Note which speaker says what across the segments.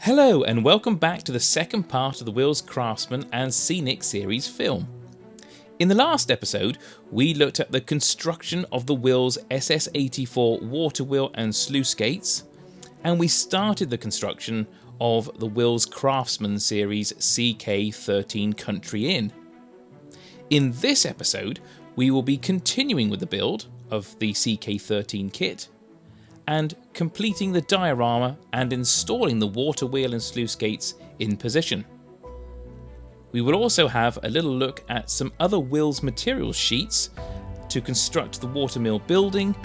Speaker 1: Hello and welcome back to the second part of the Wills Craftsman and Scenic series film. In the last episode, we looked at the construction of the Wills SS84 Water wheel and sluice gates, and we started the construction of the Wills Craftsman series CK13 Country Inn. In this episode, we will be continuing with the build of the CK13 kit, and completing the diorama and installing the water wheel and sluice gates in position. We will also have a little look at some other Wills materials sheets to construct the watermill building,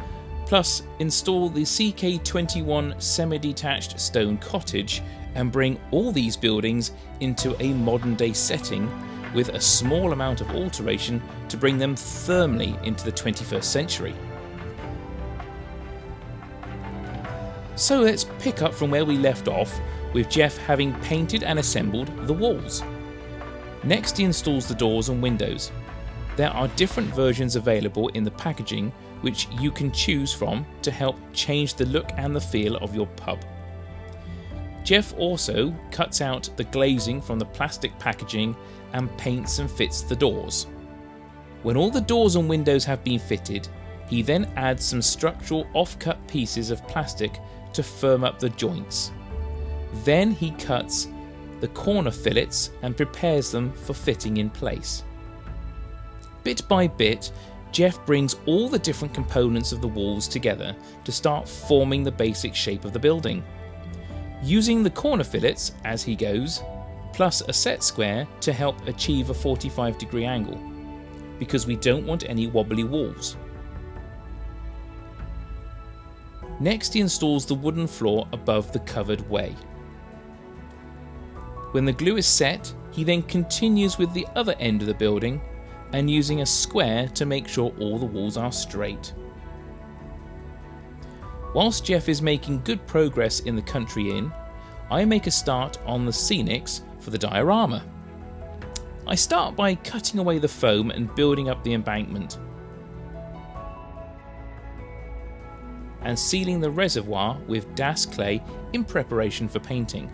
Speaker 1: plus install the CK21 semi-detached stone cottage and bring all these buildings into a modern day setting with a small amount of alteration to bring them firmly into the 21st century. So let's pick up from where we left off, with Jeff having painted and assembled the walls. Next he installs the doors and windows. There are different versions available in the packaging which you can choose from to help change the look and the feel of your pub. Jeff also cuts out the glazing from the plastic packaging and paints and fits the doors. When all the doors and windows have been fitted, he then adds some structural off-cut pieces of plastic to firm up the joints. Then he cuts the corner fillets and prepares them for fitting in place. Bit by bit, Jeff brings all the different components of the walls together to start forming the basic shape of the building. Using the corner fillets as he goes, plus a set square to help achieve a 45-degree angle, because we don't want any wobbly walls. Next he installs the wooden floor above the covered way. When the glue is set, he then continues with the other end of the building and using a square to make sure all the walls are straight. Whilst Jeff is making good progress in the Country Inn, I make a start on the Scenics for the diorama. I start by cutting away the foam and building up the embankment, and sealing the reservoir with Das clay in preparation for painting.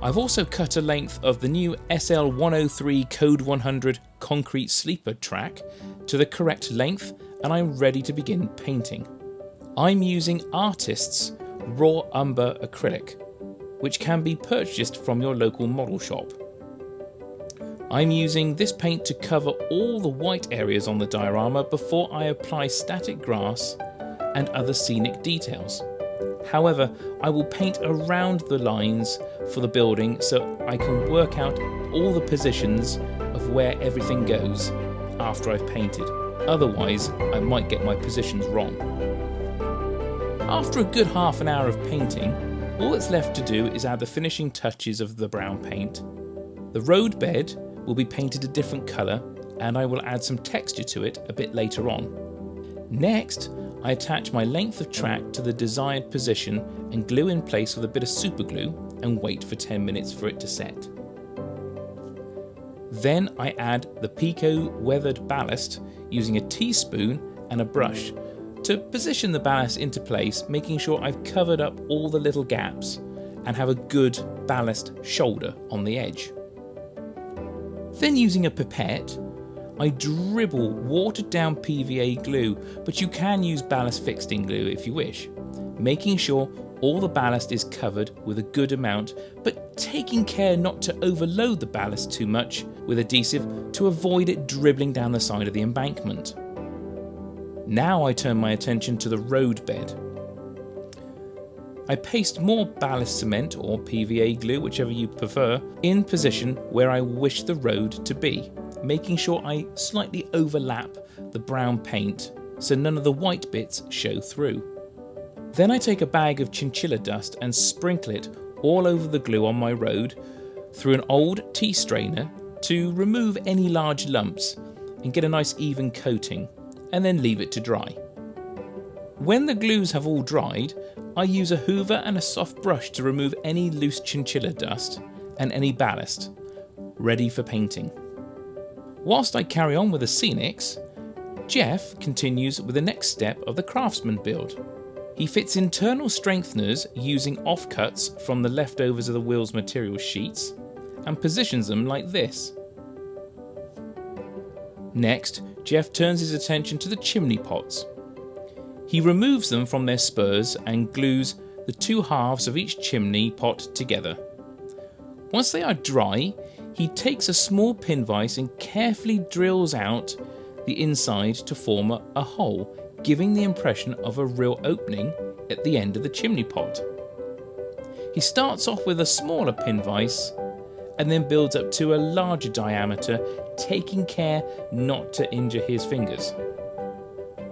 Speaker 1: I've also cut a length of the new SL103 Code 100 concrete sleeper track to the correct length, and I'm ready to begin painting. I'm using Artist's raw umber acrylic, which can be purchased from your local model shop. I'm using this paint to cover all the white areas on the diorama before I apply static grass and other scenic details. However, I will paint around the lines for the building so I can work out all the positions of where everything goes after I've painted. Otherwise, I might get my positions wrong. After a good half an hour of painting, all that's left to do is add the finishing touches of the brown paint. The road bed will be painted a different colour, and I will add some texture to it a bit later on. Next, I attach my length of track to the desired position and glue in place with a bit of super glue and wait for 10 minutes for it to set. Then I add the PECO weathered ballast using a teaspoon and a brush to position the ballast into place, making sure I've covered up all the little gaps and have a good ballast shoulder on the edge. Then using a pipette, I dribble watered down PVA glue, but you can use ballast fixed-in glue if you wish, making sure all the ballast is covered with a good amount, but taking care not to overload the ballast too much with adhesive to avoid it dribbling down the side of the embankment. Now I turn my attention to the road bed. I paste more ballast cement or PVA glue, whichever you prefer, in position where I wish the road to be, making sure I slightly overlap the brown paint so none of the white bits show through. Then I take a bag of chinchilla dust and sprinkle it all over the glue on my road through an old tea strainer to remove any large lumps and get a nice even coating, and then leave it to dry. When the glues have all dried, I use a hoover and a soft brush to remove any loose chinchilla dust and any ballast, ready for painting. Whilst I carry on with the Scenics, Jeff continues with the next step of the Craftsman build. He fits internal strengtheners using offcuts from the leftovers of the wheel's material sheets and positions them like this. Next, Jeff turns his attention to the chimney pots. He removes them from their spurs and glues the two halves of each chimney pot together. Once they are dry, he takes a small pin vise and carefully drills out the inside to form a hole, giving the impression of a real opening at the end of the chimney pot. He starts off with a smaller pin vise and then builds up to a larger diameter, taking care not to injure his fingers.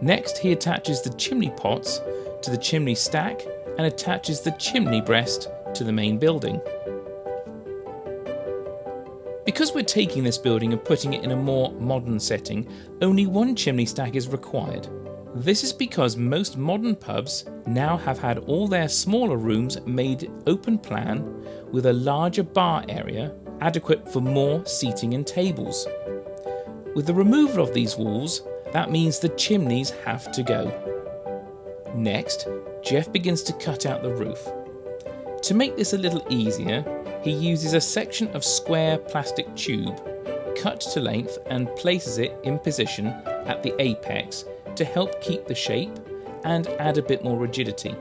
Speaker 1: Next, he attaches the chimney pots to the chimney stack and attaches the chimney breast to the main building. Because we're taking this building and putting it in a more modern setting, only one chimney stack is required. This is because most modern pubs now have had all their smaller rooms made open plan with a larger bar area adequate for more seating and tables. With the removal of these walls, that means the chimneys have to go. Next, Jeff begins to cut out the roof. To make this a little easier, he uses a section of square plastic tube cut to length and places it in position at the apex to help keep the shape and add a bit more rigidity.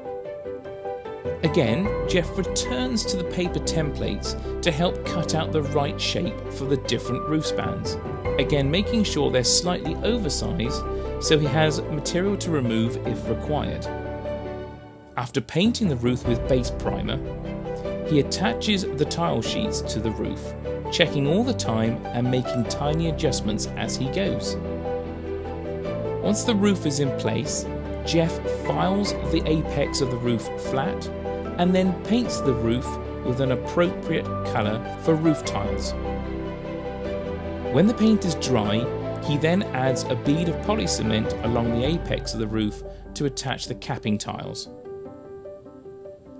Speaker 1: Again, Jeff returns to the paper templates to help cut out the right shape for the different roof spans, again making sure they're slightly oversized so he has material to remove if required. After painting the roof with base primer, he attaches the tile sheets to the roof, checking all the time and making tiny adjustments as he goes. Once the roof is in place, Jeff files the apex of the roof flat and then paints the roof with an appropriate colour for roof tiles. When the paint is dry, he then adds a bead of polycement along the apex of the roof to attach the capping tiles.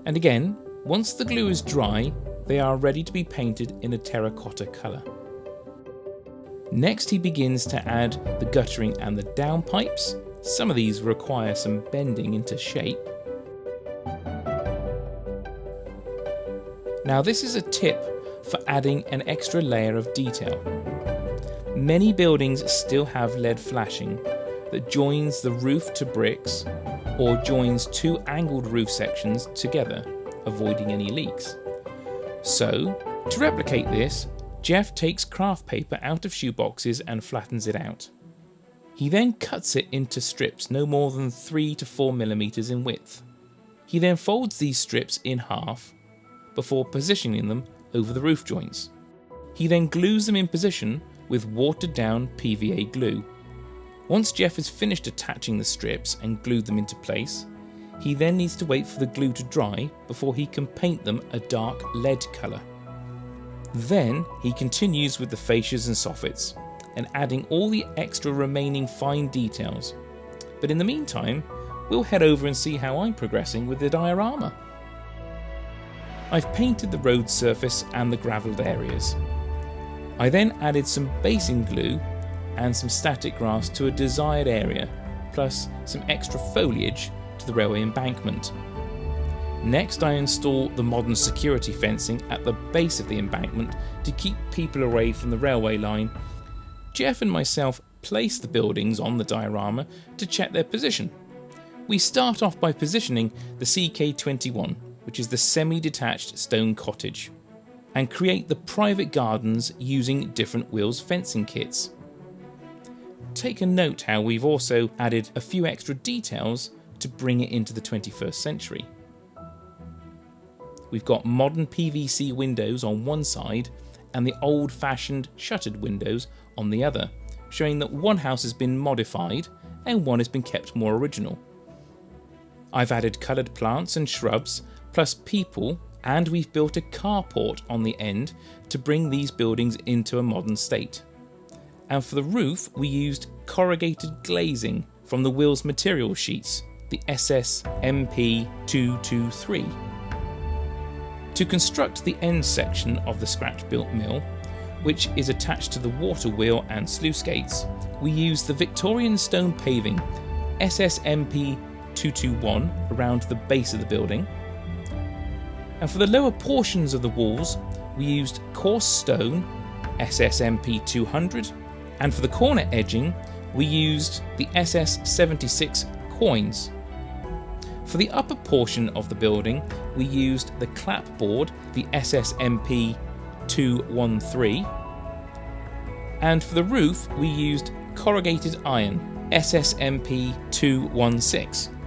Speaker 1: And again, once the glue is dry, they are ready to be painted in a terracotta colour. Next, he begins to add the guttering and the downpipes. Some of these require some bending into shape. Now, this is a tip for adding an extra layer of detail. Many buildings still have lead flashing that joins the roof to bricks or joins two angled roof sections together, avoiding any leaks. So, to replicate this, Jeff takes craft paper out of shoeboxes and flattens it out. He then cuts it into strips no more than 3 to 4 millimeters in width. He then folds these strips in half before positioning them over the roof joints. He then glues them in position with watered down PVA glue. Once Jeff has finished attaching the strips and glued them into place, he then needs to wait for the glue to dry before he can paint them a dark lead colour. Then he continues with the fascias and soffits and adding all the extra remaining fine details. But in the meantime, we'll head over and see how I'm progressing with the diorama. I've painted the road surface and the gravelled areas. I then added some basing glue and some static grass to a desired area, plus some extra foliage to the railway embankment. Next, I install the modern security fencing at the base of the embankment to keep people away from the railway line. Jeff and myself place the buildings on the diorama to check their position. We start off by positioning the CK13, which is the semi-detached stone cottage, and create the private gardens using different wheels fencing kits. Take a note how we've also added a few extra details to bring it into the 21st century. We've got modern PVC windows on one side and the old-fashioned shuttered windows on the other, showing that one house has been modified and one has been kept more original. I've added coloured plants and shrubs, plus people, and we've built a carport on the end to bring these buildings into a modern state. And for the roof, we used corrugated glazing from the wheel's material sheets, the SS84 Water. To construct the end section of the scratch-built mill, which is attached to the water wheel and sluice gates, we used the Victorian stone paving SS84 221 around the base of the building. And for the lower portions of the walls, we used coarse stone, SSMP 200, and for the corner edging, we used the SS76 coins. For the upper portion of the building, we used the clapboard, the SSMP 213, and for the roof, we used corrugated iron, SSMP 216.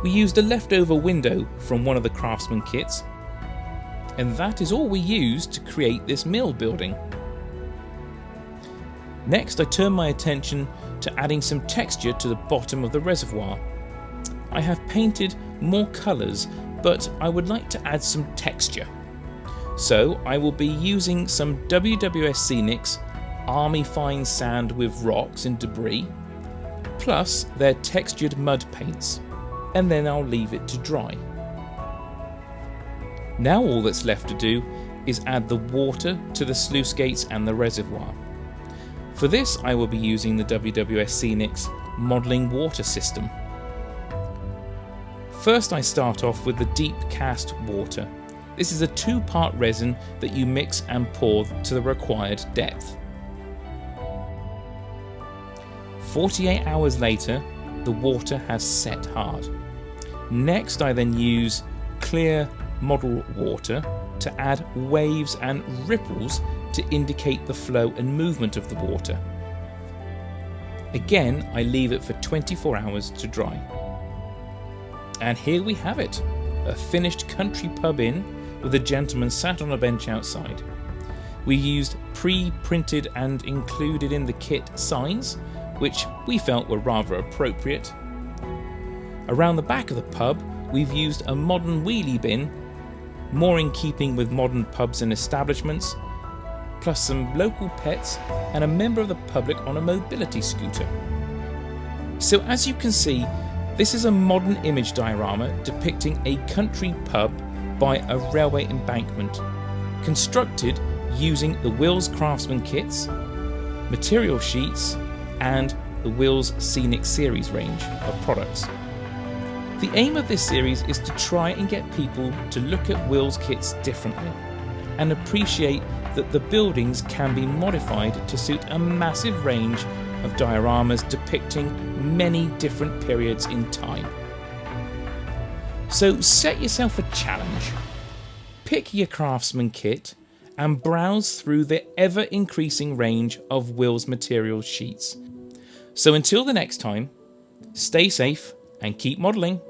Speaker 1: We used a leftover window from one of the Craftsman kits, and that is all we used to create this mill building. Next, I turn my attention to adding some texture to the bottom of the reservoir. I have painted more colours, but I would like to add some texture. So I will be using some WWS Scenics Army Fine Sand with rocks and debris, plus their textured mud paints, and then I'll leave it to dry. Now all that's left to do is add the water to the sluice gates and the reservoir. For this I will be using the WWS Scenics modelling water system. First I start off with the deep cast water. This is a 2-part resin that you mix and pour to the required depth. 48 hours later, the water has set hard. Next I then use clear model water to add waves and ripples to indicate the flow and movement of the water. Again, I leave it for 24 hours to dry. And here we have it, a finished country pub inn with a gentleman sat on a bench outside. We used pre-printed and included in the kit signs, which we felt were rather appropriate. Around the back of the pub, we've used a modern wheelie bin, more in keeping with modern pubs and establishments, plus some local pets and a member of the public on a mobility scooter. So as you can see, this is a modern image diorama depicting a country pub by a railway embankment, constructed using the Wills Craftsman kits, material sheets, and the Wills Scenic series range of products. The aim of this series is to try and get people to look at Wills kits differently and appreciate that the buildings can be modified to suit a massive range of dioramas depicting many different periods in time. So set yourself a challenge. Pick your Craftsman kit and browse through the ever-increasing range of Wills material sheets. So until the next time, stay safe and keep modelling.